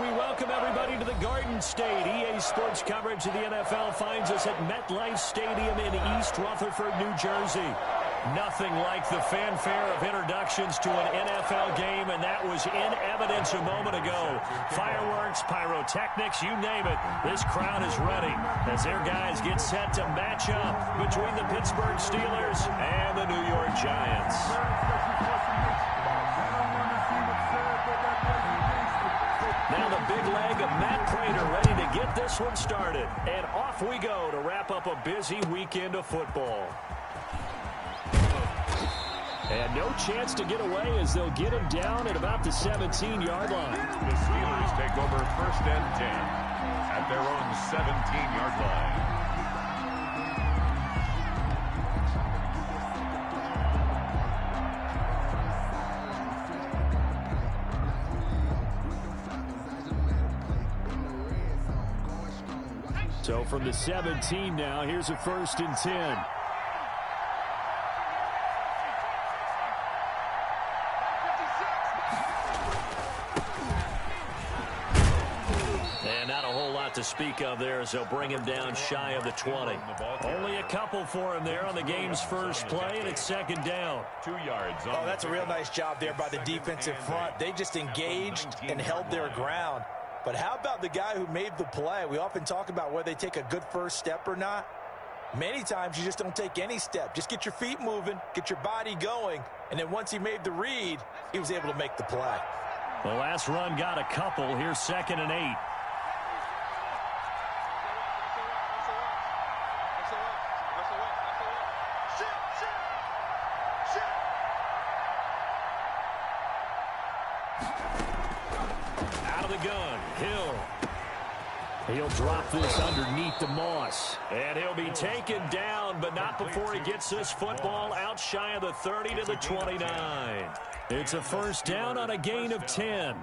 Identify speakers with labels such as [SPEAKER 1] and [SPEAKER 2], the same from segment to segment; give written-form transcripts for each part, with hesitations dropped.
[SPEAKER 1] we welcome everybody to the Garden State. EA Sports coverage of the NFL finds us at MetLife Stadium in East Rutherford, New Jersey. Nothing like the fanfare of introductions to an NFL game, and that was in evidence a moment ago. Fireworks, pyrotechnics, you name it. This crowd is ready as their guys get set to match up between the Pittsburgh Steelers and the New York Giants. Now the big leg of Matt Prater ready to get this one started. And off we go to wrap up a busy weekend of football. And no chance to get away as they'll get him down at about the 17-yard line.
[SPEAKER 2] The Steelers take over 1st and 10 at their own 17-yard line.
[SPEAKER 1] So from the 17 now, here's a 1st and 10. To speak of there as they'll bring him down shy of the 20. Only a couple for him there on the game's first play, and it's 2nd down.
[SPEAKER 2] 2 yards.
[SPEAKER 3] Oh, that's a real nice job there by the defensive front. They just engaged and held their ground. But how about the guy who made the play? We often talk about whether they take a good first step or not. Many times you just don't take any step. Just get your feet moving, get your body going, and then once he made the read, he was able to make the play.
[SPEAKER 1] The last run got a couple. Here's 2nd and 8. He'll drop this underneath the moss. And he'll be taken down, but not before he gets this football out shy of the 30 to the 29. It's a 1st down on a gain of 10.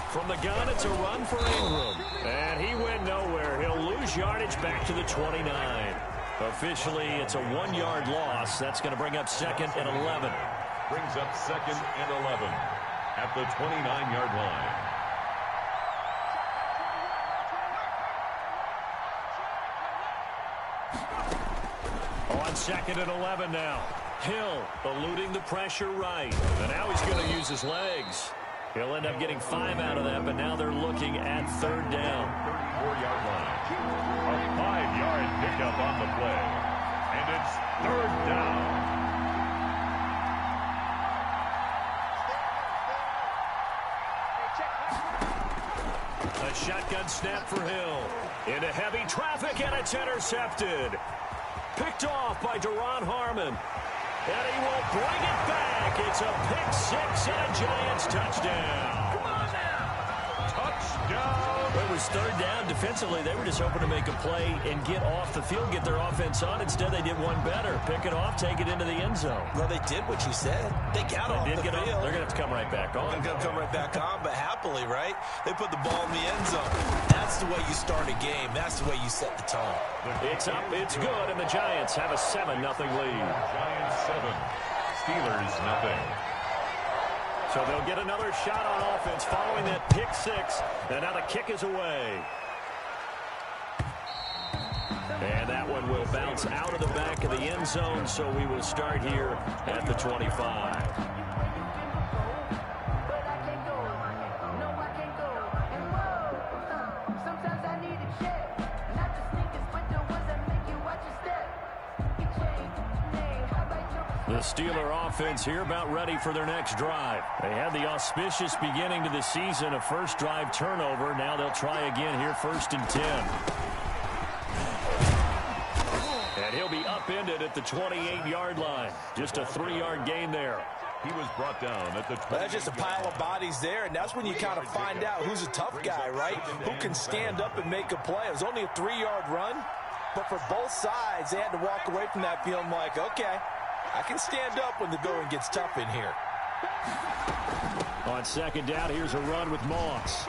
[SPEAKER 1] From the gun, it's a run for Ingram. And he went nowhere. He'll lose yardage back to the 29. Officially, it's a 1-yard loss. That's going to bring up 2nd and 11.
[SPEAKER 2] Brings up 2nd and 11 at the 29-yard line.
[SPEAKER 1] On 2nd and 11 now. Hill eluding the pressure right. And now he's going to use his legs. He'll end up getting 5 out of that, but now they're looking at 3rd down.
[SPEAKER 2] 34-yard line. A 5-yard pickup on the play. And it's 3rd down.
[SPEAKER 1] A shotgun snap for Hill. Into heavy traffic, and it's intercepted. Picked off by Duron Harmon. And he will bring it back. It's a pick 6 and a Giants touchdown.
[SPEAKER 2] Come on now. Touchdown.
[SPEAKER 1] It was 3rd down. Defensively, they were just hoping to make a play and get off the field, get their offense on. Instead, they did one better. Pick it off, take it into the end zone.
[SPEAKER 3] Well, they did what you said. They got off the field.
[SPEAKER 1] They're going to have to come right back on.
[SPEAKER 3] They're going to come right back on, but happily, right? They put the ball in the end zone. That's the way you start a game. That's the way you set the tone.
[SPEAKER 1] It's up, it's good, and the Giants have a 7-0 lead.
[SPEAKER 2] Giants 7, Steelers 0.
[SPEAKER 1] So they'll get another shot on offense following that pick 6, and now the kick is away. And that one will bounce out of the back of the end zone, so we will start here at the 25. The Steeler offense here about ready for their next drive. They had the auspicious beginning to the season, a first drive turnover. Now they'll try again here, 1st and 10. And he'll be upended at the 28-yard line. Just a 3-yard gain there.
[SPEAKER 2] He was brought down at the 20.
[SPEAKER 3] That's just a pile of bodies there, and that's when you kind of find out who's a tough guy, right? Who can stand up and make a play. It was only a 3-yard run, but for both sides, they had to walk away from that feeling like, okay, I can stand up when the going gets tough in here.
[SPEAKER 1] On second down, here's a run with Moss.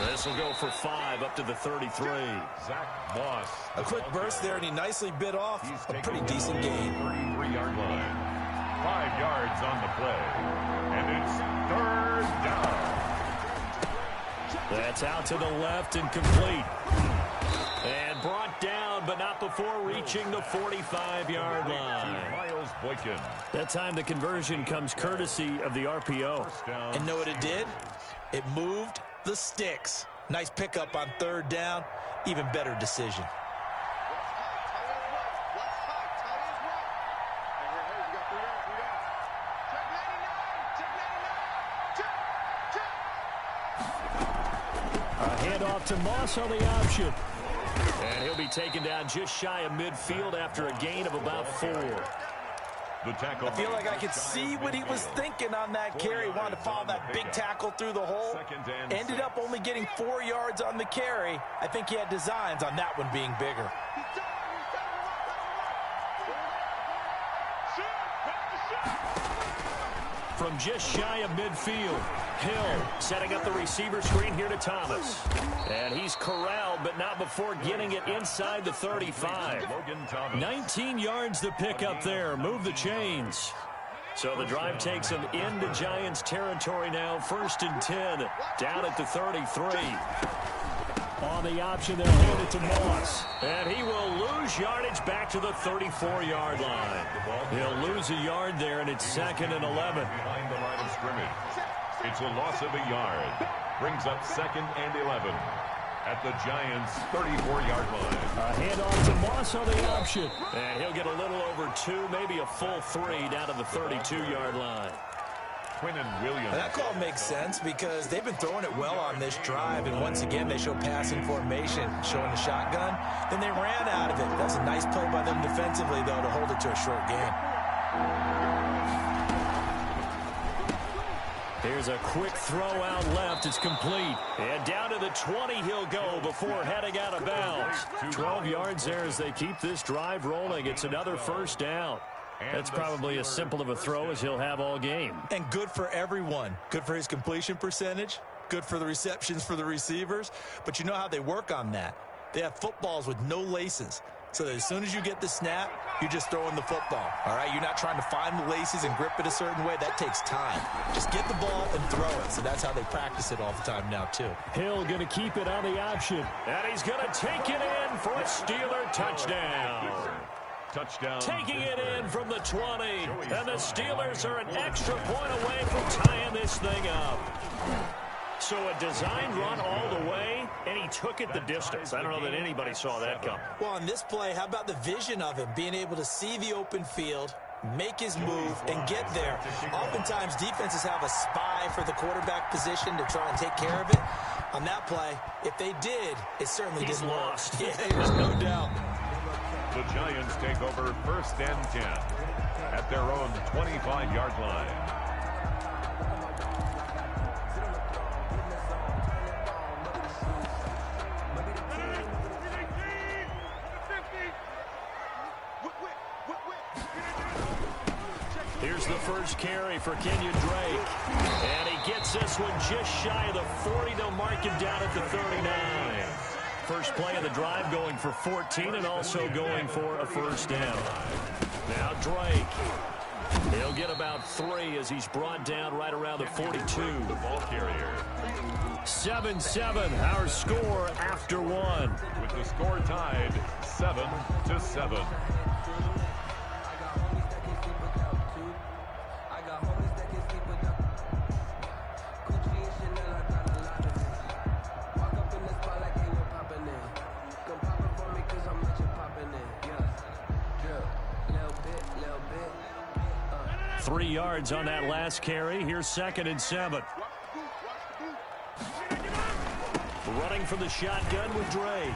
[SPEAKER 1] This will go for 5 up to the 33.
[SPEAKER 2] Zach Moss.
[SPEAKER 3] A quick burst there, and he nicely bit off a pretty decent gain.
[SPEAKER 2] 33-yard line. 5 yards on the play. And it's third down.
[SPEAKER 1] That's out to the left and complete. And brought down, but not before reaching the 45-yard line.
[SPEAKER 2] Miles Boykin.
[SPEAKER 1] That time the conversion comes courtesy of the RPO.
[SPEAKER 3] And know what it did? It moved the sticks. Nice pickup on third down. Even better decision.
[SPEAKER 1] A handoff to Moss on the option. And he'll be taken down just shy of midfield after a gain of about 4.
[SPEAKER 3] I feel like I could see what he was thinking on that carry. Wanted to follow that big tackle through the hole. Ended up only getting 4 yards on the carry. I think he had designs on that one being bigger.
[SPEAKER 1] From just shy of midfield, Hill setting up the receiver screen here to Thomas. And he's corralled, but not before getting it inside the 35. 19 yards to pick up there. Move the chains. So the drive takes them into Giants territory now. 1st and 10, down at the 33. On the option, they'll hand it to Moss. And he will lose yardage back to the 34-yard line. He'll lose a yard there, and it's 2nd and 11.
[SPEAKER 2] Behind the line of scrimmage. It's a loss of a yard. Brings up 2nd and 11 at the Giants' 34-yard line.
[SPEAKER 1] A handoff to Moss on the option. And he'll get a little over 2, maybe a full 3 down to the 32-yard line.
[SPEAKER 3] And that call makes sense because they've been throwing it well on this drive, and once again they show passing formation, showing the shotgun. Then they ran out of it. That's a nice play by them defensively, though, to hold it to a short gain.
[SPEAKER 1] Here's a quick throw out left. It's complete. And down to the 20 he'll go before heading out of bounds. 12 yards there as they keep this drive rolling. It's another 1st down. That's probably as simple of a throw as he'll have all game.
[SPEAKER 3] And good for everyone. Good for his completion percentage. Good for the receptions for the receivers. But you know how they work on that. They have footballs with no laces. So that as soon as you get the snap, you're just throwing the football. All right? You're not trying to find the laces and grip it a certain way. That takes time. Just get the ball and throw it. So that's how they practice it all the time now, too.
[SPEAKER 1] Hill going to keep it on the option. And he's going to take it in for a Steeler touchdown.
[SPEAKER 2] Touchdown.
[SPEAKER 1] Taking it in from the 20. And the Steelers are an extra point away from tying this thing up. So a designed run all the way, and he took it the distance. I don't know that anybody saw that coming.
[SPEAKER 3] Well, on this play, how about the vision of him, being able to see the open field, make his move, and get there. Oftentimes, defenses have a spy for the quarterback position to try and take care of it. On that play, if they did, it certainly didn't work. Yeah, there's no doubt.
[SPEAKER 2] The Giants take over 1st and 10 at their own 25-yard line.
[SPEAKER 1] Here's the first carry for Kenyon Drake. And he gets this one just shy of the 40. They'll mark him down at the 39. First play of the drive going for 14 and also going for a 1st down. Now Drake. He'll get about 3 as he's brought down right around the 42.
[SPEAKER 2] The ball carrier.
[SPEAKER 1] 7-7, our score after 1.
[SPEAKER 2] With the score tied 7-7.
[SPEAKER 1] Three yards on that last carry. Here's 2nd and 7. Running from the shotgun with Drake.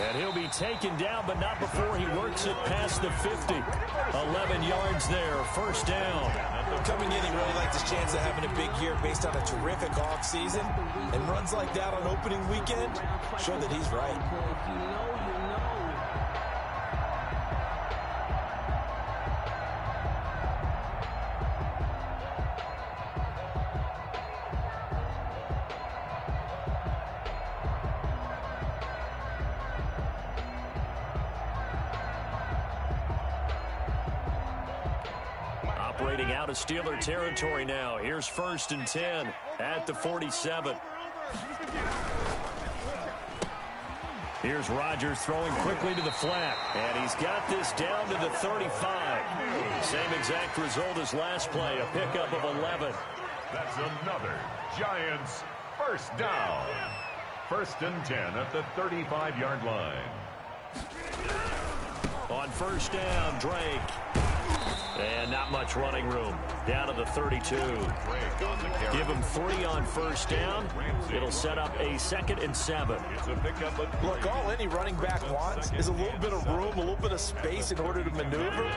[SPEAKER 1] And he'll be taken down, but not before he works it past the 50. 11 yards there, 1st down.
[SPEAKER 3] Coming in, he really liked his chance of having a big year based on a terrific offseason. And runs like that on opening weekend show that he's right.
[SPEAKER 1] operating out of Steeler territory now. Here's 1st and 10 at the 47. Here's Rodgers throwing quickly to the flat. And he's got this down to the 35. Same exact result as last play, a pickup of 11.
[SPEAKER 2] That's another Giants first down. 1st and 10 at the 35-yard line.
[SPEAKER 1] On 1st down, Drake. And not much running room. Down to the 32. Give him 3 on 1st down. It'll set up a 2nd and 7.
[SPEAKER 3] Look, all any running back wants is a little bit of room, a little bit of space in order to maneuver.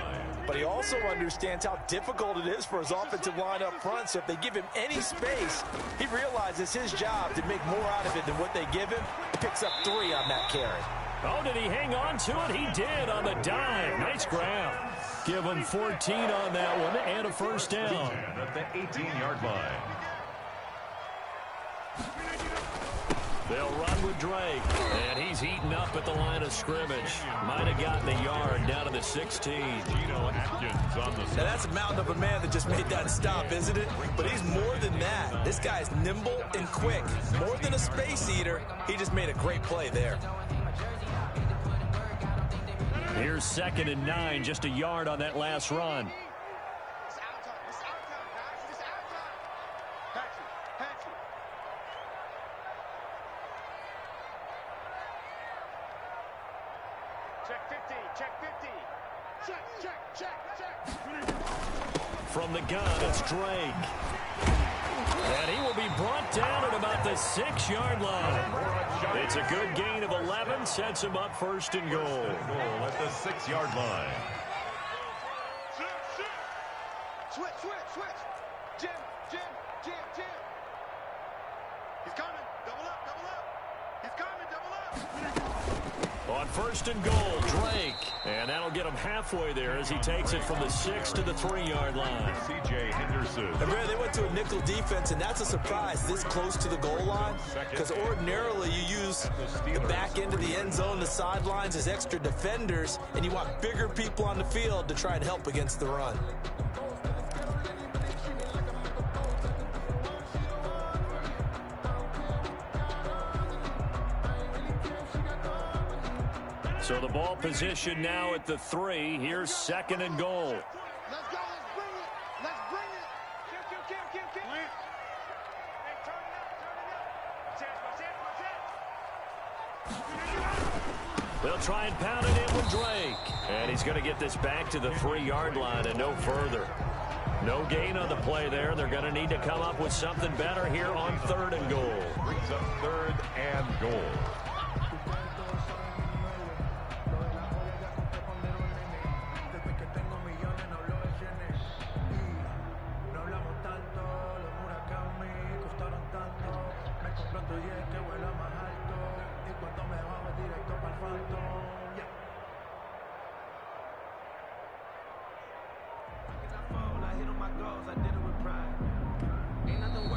[SPEAKER 3] But he also understands how difficult it is for his offensive line up front. So if they give him any space, he realizes his job to make more out of it than what they give him. Picks up 3 on that carry.
[SPEAKER 1] Oh, did he hang on to it? He did on the dive. Nice grab. Give him 14 on that one and a 1st down.
[SPEAKER 2] At the 18-yard line.
[SPEAKER 1] They'll run with Drake. And he's eaten up at the line of scrimmage. Might have gotten a yard down to the 16.
[SPEAKER 2] Geno Atkins on the
[SPEAKER 3] now that's a mountain of a man that just made that stop, isn't it? But he's more than that. This guy's nimble and quick. More than a space eater, he just made a great play there.
[SPEAKER 1] Here's 2nd and 9, just a yard on that last run.
[SPEAKER 4] Check 50, check 50. Check.
[SPEAKER 1] From the gun, it's Drake. And he will be brought down at about the 6-yard line. It's a good gain of 11, sets him up 1st and goal.
[SPEAKER 2] At the 6-yard line.
[SPEAKER 4] Switch. Jim. He's coming. Double up. He's coming. Double up.
[SPEAKER 1] On 1st and goal, Drake. And that'll get him halfway there as he takes it from the 6 to the 3-yard line.
[SPEAKER 2] C.J. Henderson.
[SPEAKER 3] And Brad, they went to a nickel defense, and that's a surprise this close to the goal line. Because ordinarily you use the back end of the end zone, the sidelines as extra defenders, and you want bigger people on the field to try and help against the run.
[SPEAKER 1] So the ball position now at the 3. Here's 2nd and goal.
[SPEAKER 4] Let's go. Let's bring it. Kill. Hey, turn it up.
[SPEAKER 1] They'll try and pound it in with Drake. And he's going to get this back to the 3-yard line and no further. No gain on the play there. They're going to need to come up with something better here on 3rd and goal.
[SPEAKER 2] Brings up 3rd and goal.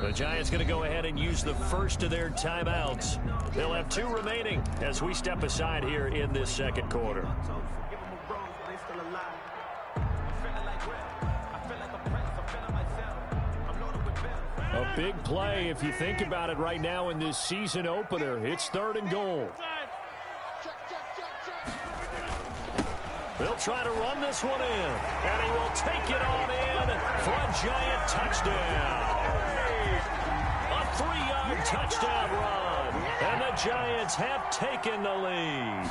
[SPEAKER 1] The Giants going to go ahead and use the first of their timeouts. They'll have 2 remaining as we step aside here in this 2nd quarter. A big play if you think about it right now in this season opener. It's 3rd and goal. They'll try to run this one in, and he will take it on in for a Giant touchdown. A 3-yard touchdown run, and the Giants have taken the lead.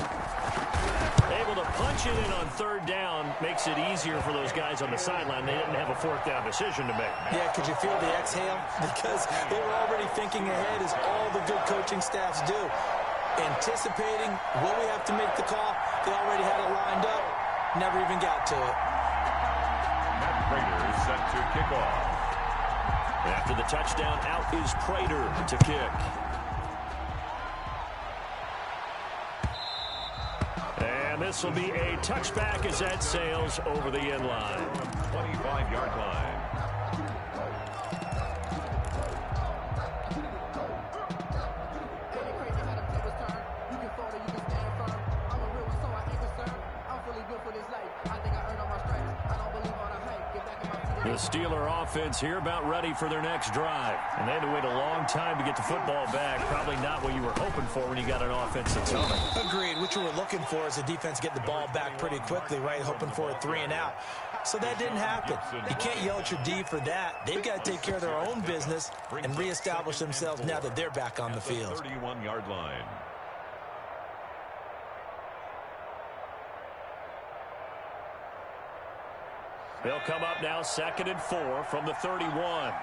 [SPEAKER 1] Able to punch it in on 3rd down makes it easier for those guys on the sideline. They didn't have a 4th down decision to make.
[SPEAKER 3] Yeah, could you feel the exhale? Because they were already thinking ahead, as all the good coaching staffs do. Anticipating, will we have to make the call? They already had it lined up. Never even got to it.
[SPEAKER 2] Matt Prater is set to kick off.
[SPEAKER 1] After the touchdown, out is Prater to kick. And this will be a touchback as that sails over the end line.
[SPEAKER 2] 25-yard line.
[SPEAKER 1] The Steeler offense here about ready for their next drive. And they had to wait a long time to get the football back. Probably not what you were hoping for when you got an offense that's humming.
[SPEAKER 3] Agreed. What you were looking for is a defense getting the ball back pretty quickly, right? Hoping for a 3-and-out. So that didn't happen. You can't yell at your D for that. They've got to take care of their own business and reestablish themselves now that they're back on the field.
[SPEAKER 2] 31-yard line.
[SPEAKER 1] They'll come up now 2nd and 4 from the 31.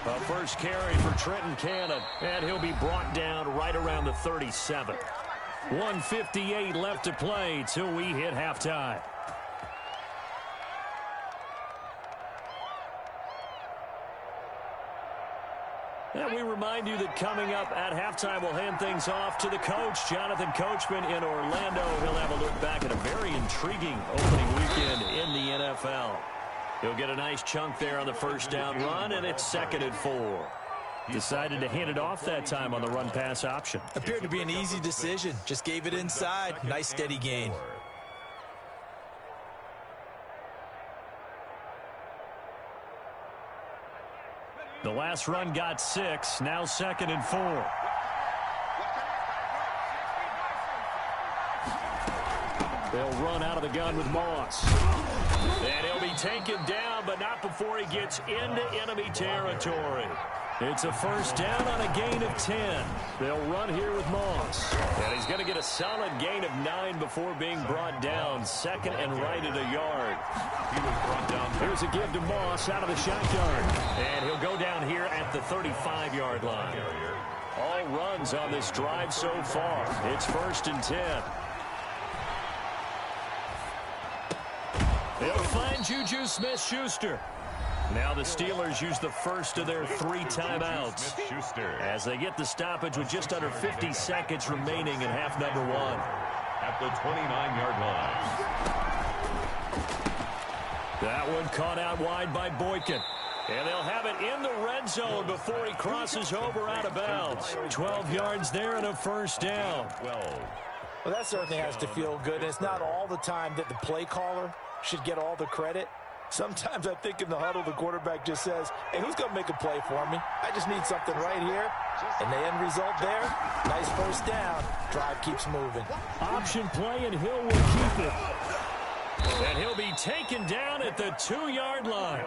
[SPEAKER 1] A first carry for Trenton Cannon, and he'll be brought down right around the 37. 1:58 left to play till we hit halftime. And we remind you that coming up at halftime, we'll hand things off to the coach, Jonathan Coachman in Orlando. He'll have a look back at a very intriguing opening weekend in the NFL. He'll get a nice chunk there on the first down run, and it's 2nd and 4. Decided to hand it off that time on the run-pass option.
[SPEAKER 3] Appeared to be an easy decision. Just gave it inside. Nice steady gain.
[SPEAKER 1] The last run got 6. Now 2nd and 4. They'll run out of the gun with Moss. And he'll be taken down, but not before he gets into enemy territory. It's a first down on a gain of 10. They'll run here with Moss. And he's going to get a solid gain of 9 before being brought down. 2nd and right at a yard.
[SPEAKER 2] He was brought down.
[SPEAKER 1] Here's a give to Moss out of the shotgun. And he'll go down here at the 35-yard line. All runs on this drive so far. It's 1st and 10. They'll find Juju Smith-Schuster. Now the Steelers use the first of their 3 timeouts as they get the stoppage with just under 50 seconds remaining in half number 1.
[SPEAKER 2] At the 29-yard line.
[SPEAKER 1] That one caught out wide by Boykin. And they'll have it in the red zone before he crosses over out of bounds. 12 yards there and a first down.
[SPEAKER 3] Well, that certainly has to feel good. And it's not all the time that the play caller should get all the credit. Sometimes I think in the huddle, the quarterback just says, hey, who's going to make a play for me? I just need something right here. And the end result there, nice first down. Drive keeps moving.
[SPEAKER 1] Option play, and Hill will keep it. And he'll be taken down at the 2-yard line.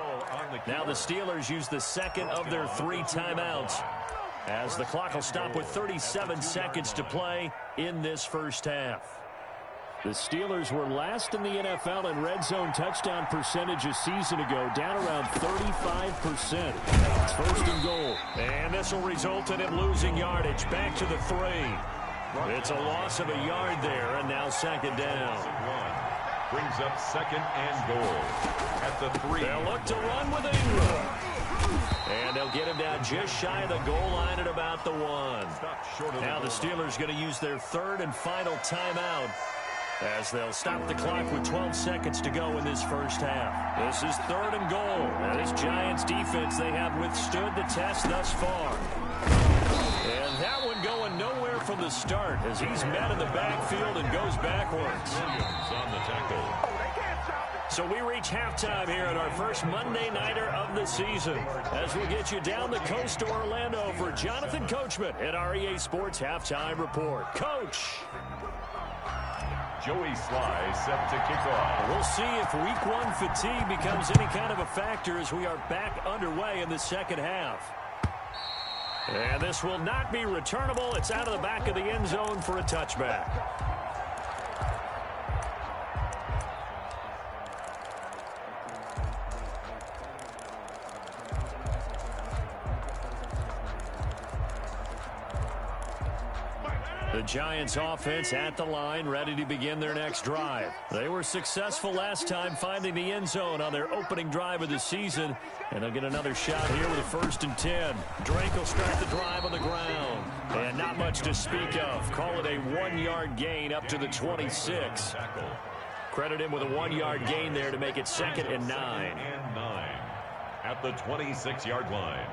[SPEAKER 1] Now the Steelers use the second of their 3 timeouts as the clock will stop with 37 seconds to play in this first half. The Steelers were last in the NFL in red zone touchdown percentage a season ago, down around 35%. It's 1st and goal. And this will result in him losing yardage back to the 3. It's a loss of a yard there, and now 2nd down.
[SPEAKER 2] Brings up 2nd and goal at the 3.
[SPEAKER 1] They'll look to run with Ingram. And they'll get him down just shy of the goal line at about the 1. Now the Steelers going to use their 3rd and final timeout as they'll stop the clock with 12 seconds to go in this first half. This is 3rd and goal. And this Giants defense, they have withstood the test thus far. And that one going nowhere from the start as he's met in the backfield and goes backwards.
[SPEAKER 2] Williams on the tackle.
[SPEAKER 1] So we reach halftime here at our first Monday Nighter of the season as we'll get you down the coast to Orlando for Jonathan Coachman at our EA Sports Halftime Report. Coach!
[SPEAKER 2] Joey Sly set to kick off.
[SPEAKER 1] We'll see if week 1 fatigue becomes any kind of a factor as we are back underway in the second half. And this will not be returnable. It's out of the back of the end zone for a touchback. The Giants offense at the line, ready to begin their next drive. They were successful last time finding the end zone on their opening drive of the season. And they'll get another shot here with a 1st and 10. Drake will start the drive on the ground. And not much to speak of. Call it a 1-yard gain up to the 26. Credit him with a 1-yard gain there to make it 2nd and 9.
[SPEAKER 2] At the 26-yard line.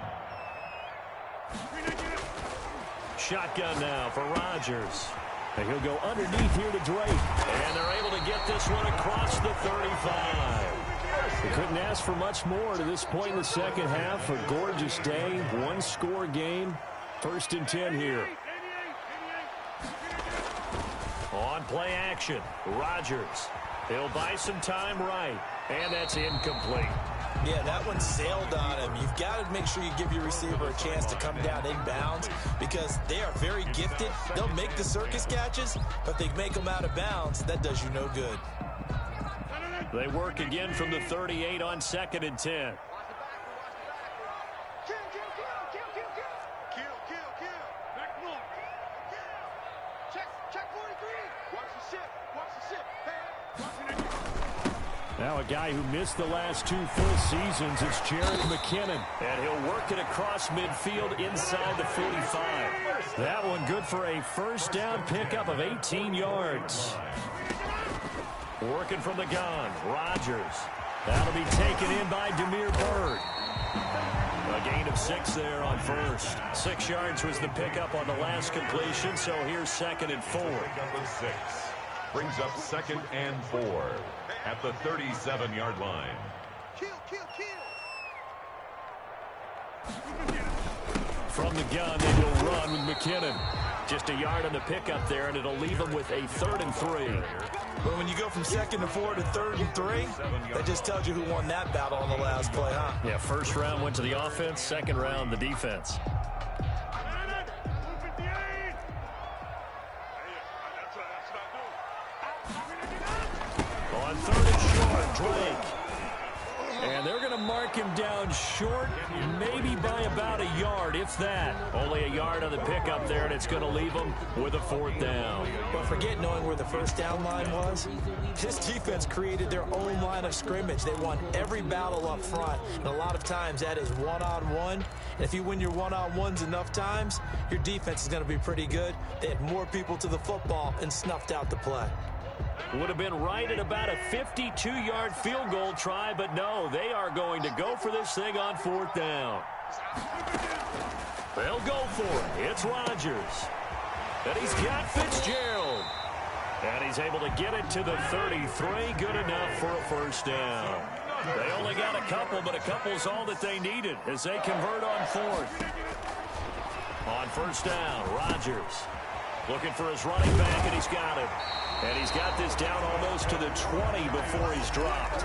[SPEAKER 1] Shotgun now for Rodgers. And he'll go underneath here to Drake. And they're able to get this one across the 35. They couldn't ask for much more to this point in the second half. A gorgeous day, one-score game. 1st and 10 here. On play action, Rodgers. He'll buy some time right, and that's incomplete.
[SPEAKER 3] Yeah, that one sailed on him. You've got to make sure you give your receiver a chance to come down inbounds because they are very gifted. They'll make the circus catches, but they make them out of bounds. That does you no good.
[SPEAKER 1] They work again from the 38 on 2nd and 10. Now a guy who missed the last 2 full seasons is Jerick McKinnon. And he'll work it across midfield inside the 45. That one good for a first down pickup of 18 yards. Working from the gun, Rodgers. That'll be taken in by Damiere Byrd. A gain of 6 there on first. 6 yards was the pickup on the last completion, so here's 2nd and 4.
[SPEAKER 2] Number 6 brings up 2nd and 4 at the 37-yard line.
[SPEAKER 1] From the gun, they will run with McKinnon. Just a yard on the pickup there, and it'll leave them with a 3rd and 3.
[SPEAKER 3] But when you go from 2nd and 4 to 3rd and 3, that just tells you who won that battle on the last play, huh?
[SPEAKER 1] Yeah, first round went to the offense, second round the defense. On 3rd and short, Drake. And they're going to mark him down short, maybe by about a yard, if that. Only a yard on the pickup there, and it's going to leave them with a 4th down.
[SPEAKER 3] But forget knowing where the first down line was. This defense created their own line of scrimmage. They won every battle up front, and a lot of times that is one-on-one. And if you win your one-on-ones enough times, your defense is going to be pretty good. They had more people to the football and snuffed out the play.
[SPEAKER 1] Would have been right at about a 52-yard field goal try, but no, they are going to go for this thing on 4th down. They'll go for it. It's Rodgers. And he's got Fitzgerald. And he's able to get it to the 33. Good enough for a first down. They only got a couple, but a couple's all that they needed as they convert on 4th. On first down, Rodgers looking for his running back, and he's got it. And he's got this down almost to the 20 before he's dropped.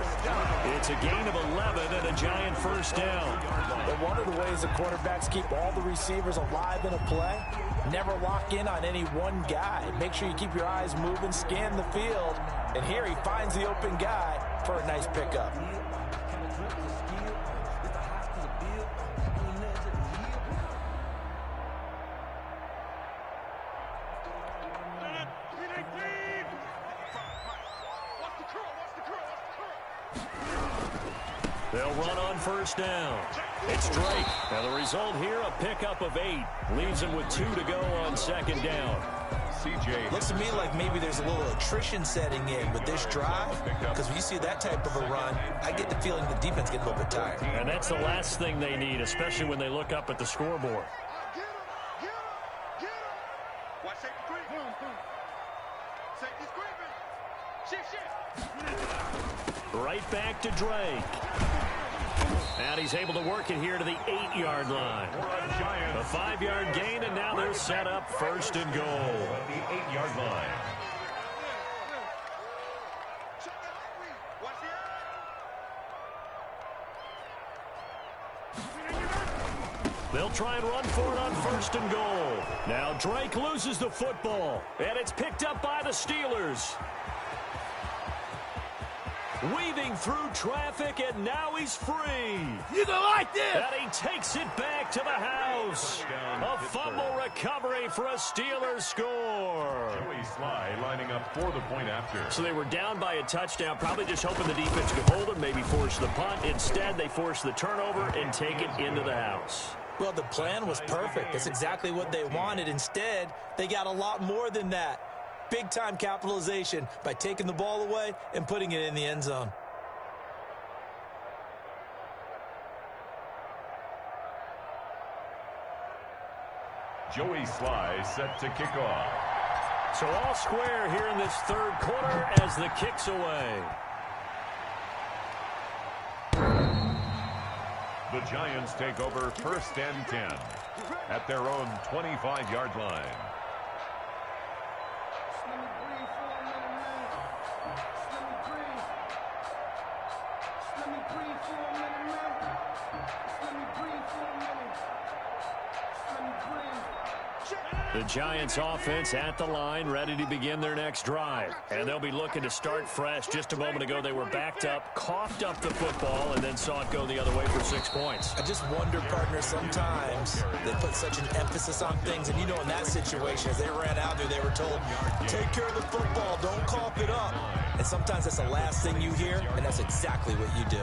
[SPEAKER 1] It's a gain of 11 and a giant first down.
[SPEAKER 3] But one of the ways the quarterbacks keep all the receivers alive in a play, never lock in on any one guy. Make sure you keep your eyes moving, scan the field. And here he finds the open guy for a nice pickup.
[SPEAKER 1] They'll run on first down. It's Drake. And the result here, a pickup of 8. Leaves him with 2 to go on 2nd down.
[SPEAKER 2] CJ.
[SPEAKER 3] Looks to me like maybe there's a little attrition setting in with this drive, because when you see that type of a run, I get the feeling the defense gets a little bit tired.
[SPEAKER 1] And that's the last thing they need, especially when they look up at the scoreboard.
[SPEAKER 4] Watch safety creep. Safety creeping. Shift.
[SPEAKER 1] Right back to Drake. And he's able to work it here to the 8-yard line. A 5-yard gain, and now they're set up 1st and goal.
[SPEAKER 2] At the 8-yard line.
[SPEAKER 1] They'll try and run for it on 1st and goal. Now Drake loses the football, and it's picked up by the Steelers. Weaving through traffic, and now he's free.
[SPEAKER 3] You gonna like this?
[SPEAKER 1] And he takes it back to the house. A fumble recovery for a Steelers score.
[SPEAKER 2] Joey Sly lining up for the point after.
[SPEAKER 1] So they were down by a touchdown, probably just hoping the defense could hold them, maybe force the punt. Instead, they force the turnover and take it into the house.
[SPEAKER 3] Well, the plan was perfect. That's exactly what they wanted. Instead, they got a lot more than that. Big-time capitalization by taking the ball away and putting it in the end zone.
[SPEAKER 2] Joey Sly set to kick off.
[SPEAKER 1] So all square here in this third quarter as the kick's away.
[SPEAKER 2] The Giants take over 1st and 10 at their own 25-yard line.
[SPEAKER 1] The Giants offense at the line, ready to begin their next drive. And they'll be looking to start fresh. Just a moment ago, they were backed up, coughed up the football, and then saw it go the other way for 6 points.
[SPEAKER 3] I just wonder, partner, sometimes they put such an emphasis on things. And, you know, in that situation, as they ran out there, they were told, take care of the football, don't cough it up. And sometimes that's the last thing you hear, and that's exactly what you do.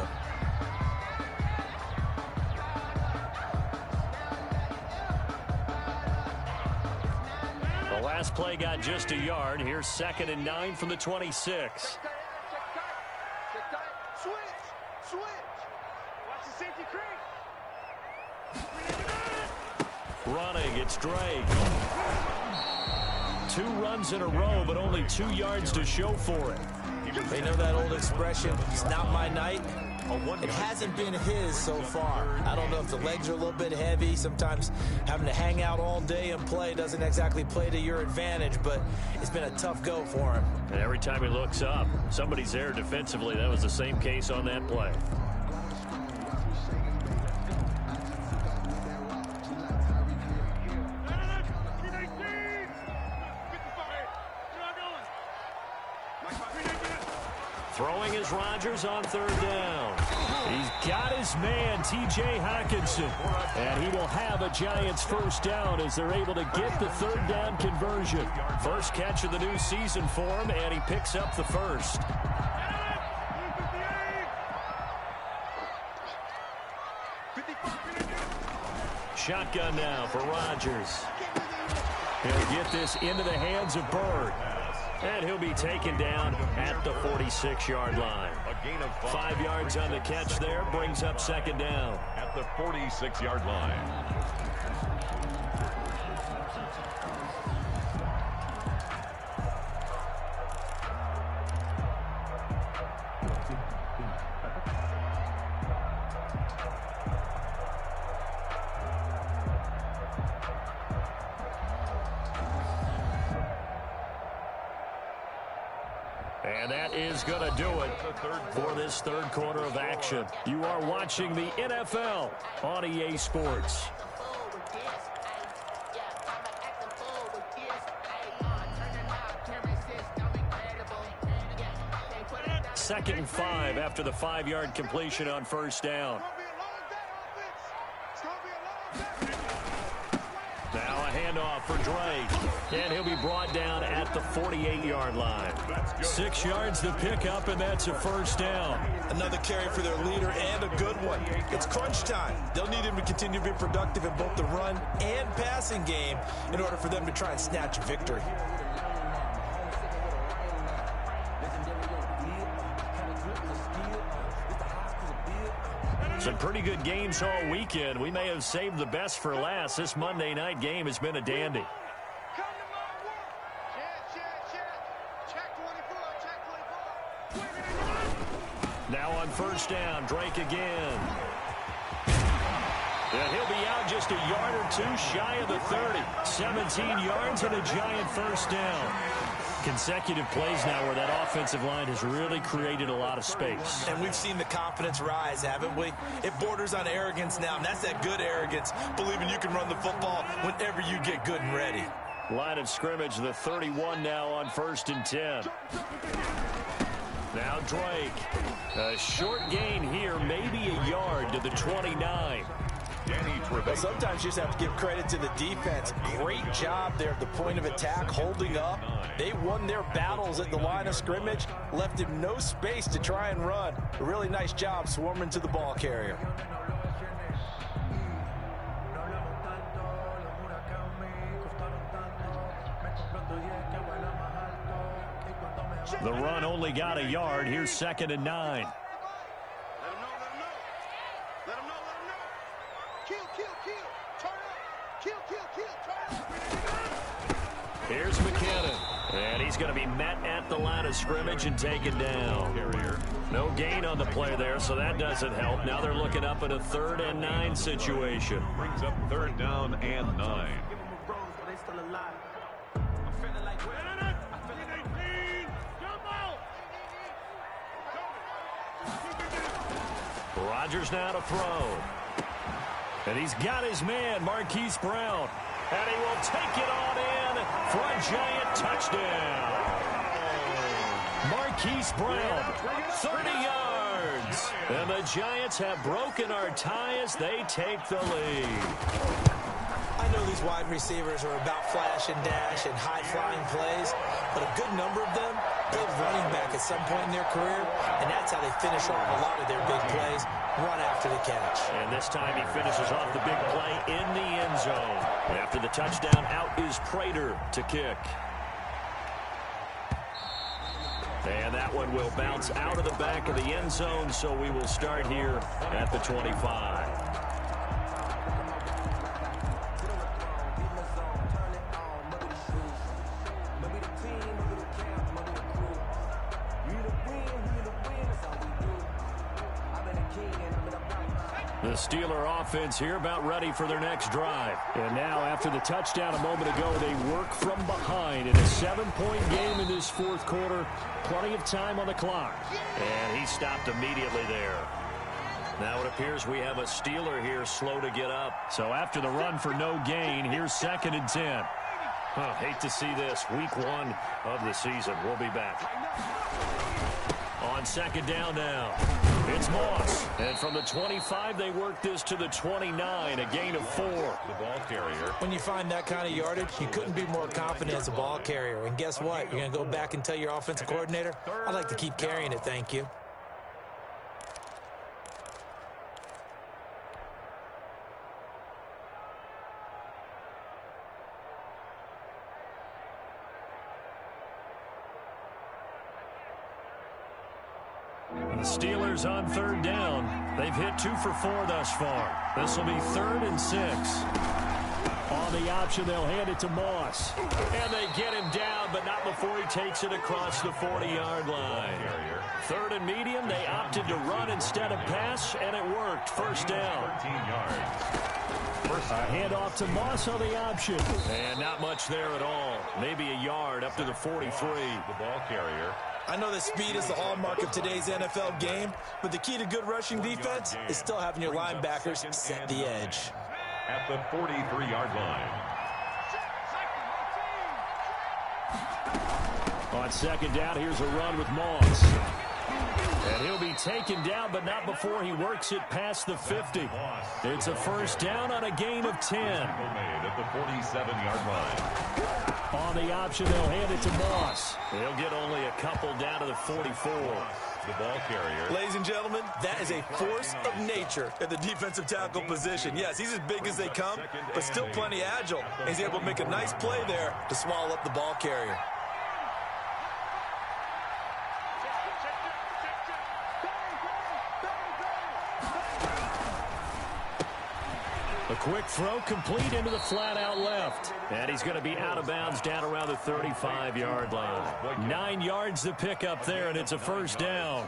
[SPEAKER 1] Last play got just a yard. Here's 2nd and 9 from the 26.
[SPEAKER 4] Switch. Watch the safety creep.
[SPEAKER 1] Running, it's Drake. 2 runs in a row, but only 2 yards to show for it.
[SPEAKER 3] They know that old expression, it's not my night. It hasn't been his so far. I don't know if the legs are a little bit heavy. Sometimes having to hang out all day and play doesn't exactly play to your advantage, but it's been a tough go for him.
[SPEAKER 1] And every time he looks up, somebody's there defensively. That was the same case on that play. Throwing is Rodgers on 3rd down. He's got his man, T.J. Hockenson. And he will have a Giants first down as they're able to get the 3rd down conversion. First catch of the new season for him, and he picks up the first. Shotgun now for Rodgers. He'll get this into the hands of Bird. And he'll be taken down at the 46-yard line.
[SPEAKER 2] A gain of
[SPEAKER 1] 5 yards on the catch there, brings up 2nd down.
[SPEAKER 2] At the 46-yard line.
[SPEAKER 1] And that is going to do it for this third quarter of action. You are watching the NFL on EA Sports. Second and 5 after the 5-yard completion on first down. Now a handoff for Drake. And he'll be brought down at the 48-yard line. 6 yards to pick up, and that's a first down.
[SPEAKER 3] Another carry for their leader and a good one. It's crunch time. They'll need him to continue to be productive in both the run and passing game in order for them to try and snatch a victory.
[SPEAKER 1] Some pretty good games all weekend. We may have saved the best for last. This Monday night game has been a dandy. Now on first down, Drake again. And he'll be out just a yard or two shy of the 30. 17 yards and a Giant first down. Consecutive plays now where that offensive line has really created a lot of space.
[SPEAKER 3] And we've seen the confidence rise, haven't we? It borders on arrogance now, and that's that good arrogance, believing you can run the football whenever you get good and ready.
[SPEAKER 1] Line of scrimmage, the 31 now on 1st and 10. Now Drake. A short gain here, maybe a yard to the 29.
[SPEAKER 3] Well, sometimes you just have to give credit to the defense. Great job there at the point of attack, holding up. They won their battles at the line of scrimmage, left him no space to try and run. A really nice job swarming to the ball carrier.
[SPEAKER 1] The run only got a yard. Here's 2nd and 9. Here's McKinnon. And he's going to be met at the line of scrimmage and taken down. No gain on the play there, so that doesn't help. Now they're looking up at a 3rd and 9 situation.
[SPEAKER 2] Brings up 3rd down and 9.
[SPEAKER 1] Rodgers now to throw. And he's got his man, Marquise Brown. And he will take it on in for a giant touchdown. Marquise Brown, 30 yards. And the Giants have broken our tie as they take the lead.
[SPEAKER 3] I know these wide receivers are about flash and dash and high-flying plays, but a good number of them played running back at some point in their career, and that's how they finish off a lot of their big plays, run after the catch.
[SPEAKER 1] And this time he finishes off the big play in the end zone. After the touchdown, out is Prater to kick. And that one will bounce out of the back of the end zone, so we will start here at the 25. The Steeler offense here about ready for their next drive. And now after the touchdown a moment ago, they work from behind in a 7-point game in this 4th quarter. Plenty of time on the clock. And he stopped immediately there. Now it appears we have a Steeler here slow to get up. So after the run for no gain, here's 2nd and 10. Oh, hate to see this. Week 1 of the season. We'll be back. On 2nd down now, it's Moss. And from the 25, they work this to the 29, a gain of 4.
[SPEAKER 2] The ball carrier.
[SPEAKER 3] When you find that kind of yardage, you couldn't be more confident as a ball carrier. And guess what? You're going to go back and tell your offensive coordinator, I'd like to keep carrying it, thank you.
[SPEAKER 1] The Steelers on 3rd down. They've hit 2 for 4 thus far. This will be 3rd and 6. On the option, they'll hand it to Moss. And they get him down, but not before he takes it across the 40-yard line. 3rd and medium, they opted to run instead of pass, and it worked. 1st down.
[SPEAKER 2] 13 yards.
[SPEAKER 1] A handoff to Moss on the option. And not much there at all. Maybe a yard up to the 43.
[SPEAKER 2] The ball carrier.
[SPEAKER 3] I know that speed is the hallmark of today's NFL game, but the key to good rushing defense is still having your linebackers set the edge.
[SPEAKER 2] At the 43-yard line.
[SPEAKER 1] On 2nd down, here's a run with Moss. And he'll be taken down, but not before he works it past the 50. It's a 1st down on a gain of 10.
[SPEAKER 2] Made at the 47-yard line.
[SPEAKER 1] On the option, they'll hand it to Moss. They'll get only a couple down to the 44.
[SPEAKER 2] The ball carrier.
[SPEAKER 3] Ladies and gentlemen, that is a force of nature at the defensive tackle position. Yes, he's as big as they come, but still plenty agile. He's able to make a nice play there to swallow up the ball carrier.
[SPEAKER 1] A quick throw complete into the flat out left. And he's going to be out of bounds down around the 35-yard line. 9 yards to pick up there, and it's a 1st down.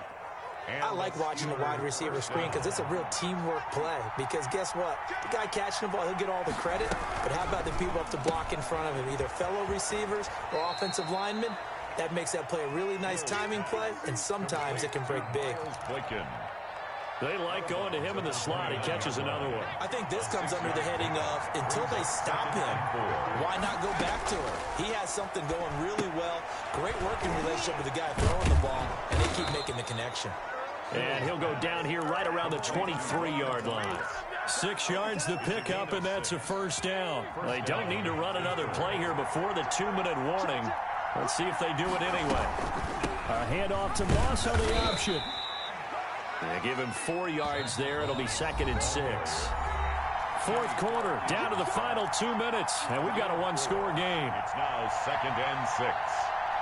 [SPEAKER 3] I like watching the wide receiver screen because it's a real teamwork play. Because guess what? The guy catching the ball, he'll get all the credit. But how about the people up to block in front of him, either fellow receivers or offensive linemen? That makes that play a really nice timing play, and sometimes it can break big.
[SPEAKER 1] They like going to him in the slot. He catches another one.
[SPEAKER 3] I think this comes under the heading of until they stop him, why not go back to him? He has something going really well. Great working relationship with the guy throwing the ball, and they keep making the connection.
[SPEAKER 1] And he'll go down here right around the 23-yard line. 6 yards to pick up, and that's a 1st down. They don't need to run another play here before the 2-minute warning. Let's see if they do it anyway. A handoff to Moss on the option. They give him 4 yards there. It'll be 2nd and 6. 4th quarter, down to the final 2 minutes, and we've got a one-score game.
[SPEAKER 2] It's now 2nd and 6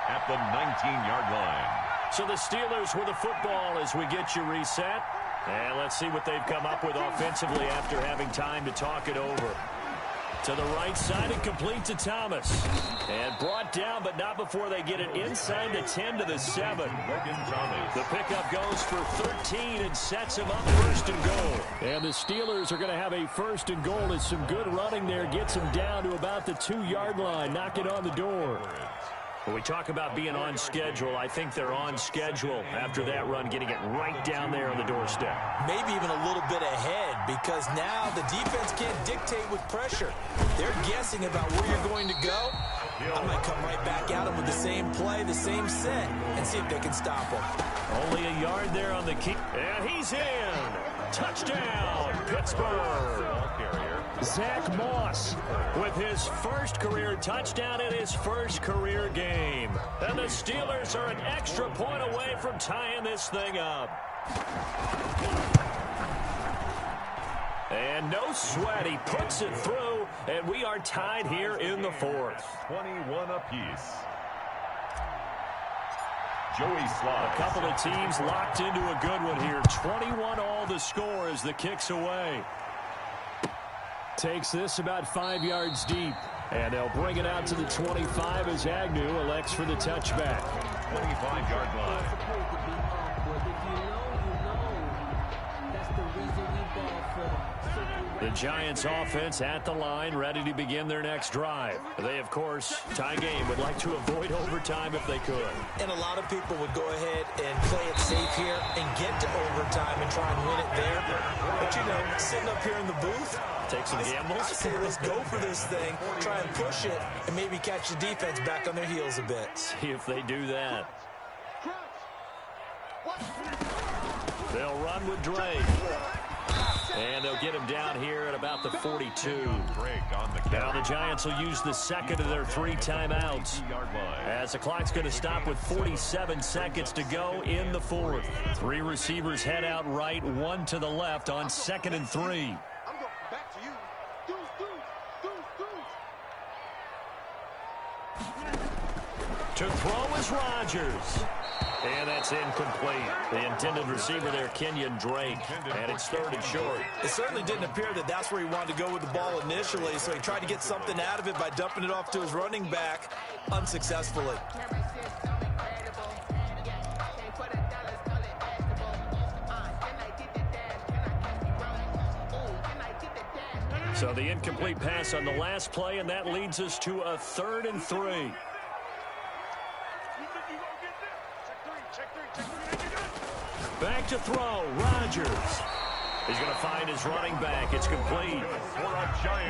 [SPEAKER 2] at the 19-yard line.
[SPEAKER 1] So the Steelers with the football as we get you reset. And let's see what they've come up with offensively after having time to talk it over. To the right side and complete to Thomas. And brought down, but not before they get it inside the 10 to the 7. The pickup goes for 13 and sets him up first and goal. And the Steelers are going to have a first and goal. As some good running there gets him down to about the 2-yard line. Knock it on the door. When we talk about being on schedule, I think they're on schedule after that run, getting it right down there on the doorstep.
[SPEAKER 3] Maybe even a little bit ahead, because now the defense can't dictate with pressure. They're guessing about where you're going to go. I might come right back at them with the same play, the same set, and see if they can stop them.
[SPEAKER 1] Only a yard there on the kick. And he's in. Touchdown, Pittsburgh. Zach Moss with his first career touchdown in his first career game. And the Steelers are an extra point away from tying this thing up. And no sweat, he puts it through, and we are tied here in the fourth.
[SPEAKER 2] 21 apiece. Joey Slaughter.
[SPEAKER 1] A couple of teams locked into a good one here. 21 all the score as the kick's away. Takes this about 5 yards deep. And they'll bring it out to the 25 as Agnew elects for the touchback.
[SPEAKER 2] 25-yard line.
[SPEAKER 1] The Giants offense at the line, ready to begin their next drive. They, of course, tie game, would like to avoid overtime if they could.
[SPEAKER 3] And a lot of people would go ahead and play it safe here and get to overtime and try and win it there. But, you know, sitting up here in the booth,
[SPEAKER 1] take some gambles.
[SPEAKER 3] I say let's go for this thing, try and push it, and maybe catch the defense back on their heels a bit.
[SPEAKER 1] See if they do that. They'll run with Drake. And they'll get him down here at about the 42. Now the Giants will use the second of their 3 timeouts, as the clock's going to stop with 47 seconds to go in the fourth. 3 receivers head out right, 1 to the left on 2nd and 3.
[SPEAKER 4] I'm going back to you.
[SPEAKER 1] To throw is Rodgers. And that's incomplete. The intended receiver there, Kenyon Drake. And it's 3rd and short.
[SPEAKER 3] It certainly didn't appear that that's where he wanted to go with the ball initially, so he tried to get something out of it by dumping it off to his running back unsuccessfully.
[SPEAKER 1] So the incomplete pass on the last play, and that leads us to a 3rd and 3. Back to throw, Rodgers. He's going to find his running back. It's complete.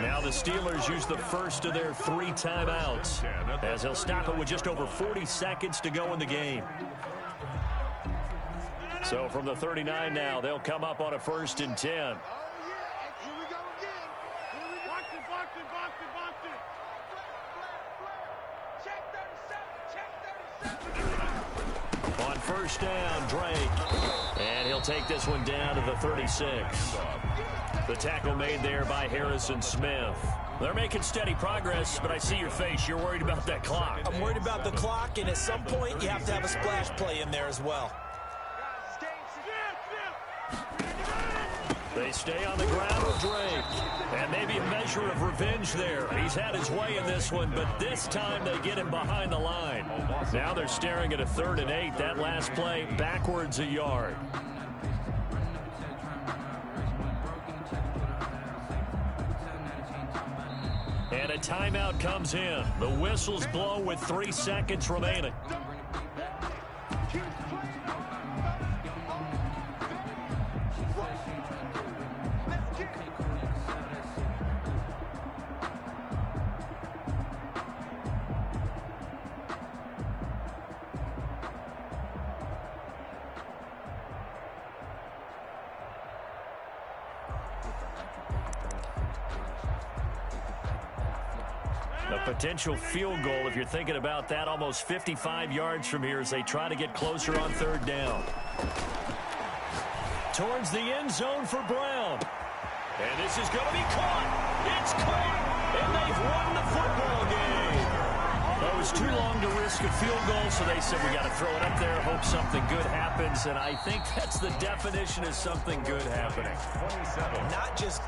[SPEAKER 1] Now the Steelers use the first of their 3 timeouts, as they'll stop it with just over 40 seconds to go in the game. So from the 39 now, they'll come up on a 1st and 10. On 1st down, Drake. And he'll take this one down to the 36. The tackle made there by Harrison Smith. They're making steady progress, but I see your face. You're worried about that clock.
[SPEAKER 3] I'm worried about the clock, and at some point you have to have a splash play in there as well.
[SPEAKER 1] They stay on the ground with Drake. And maybe a measure of revenge there. He's had his way in this one, but this time they get him behind the line. Now they're staring at a 3rd and 8. That last play backwards a yard. And a timeout comes in. The whistles blow with 3 seconds remaining. A potential field goal, if you're thinking about that, almost 55 yards from here as they try to get closer on 3rd down. Towards the end zone for Brown. And this is going to be caught. It's caught. And they've won the football game. Well, it was too long to risk a field goal, so they said we got to throw it up there, hope something good happens. And I think that's the definition of something good happening.
[SPEAKER 3] Not just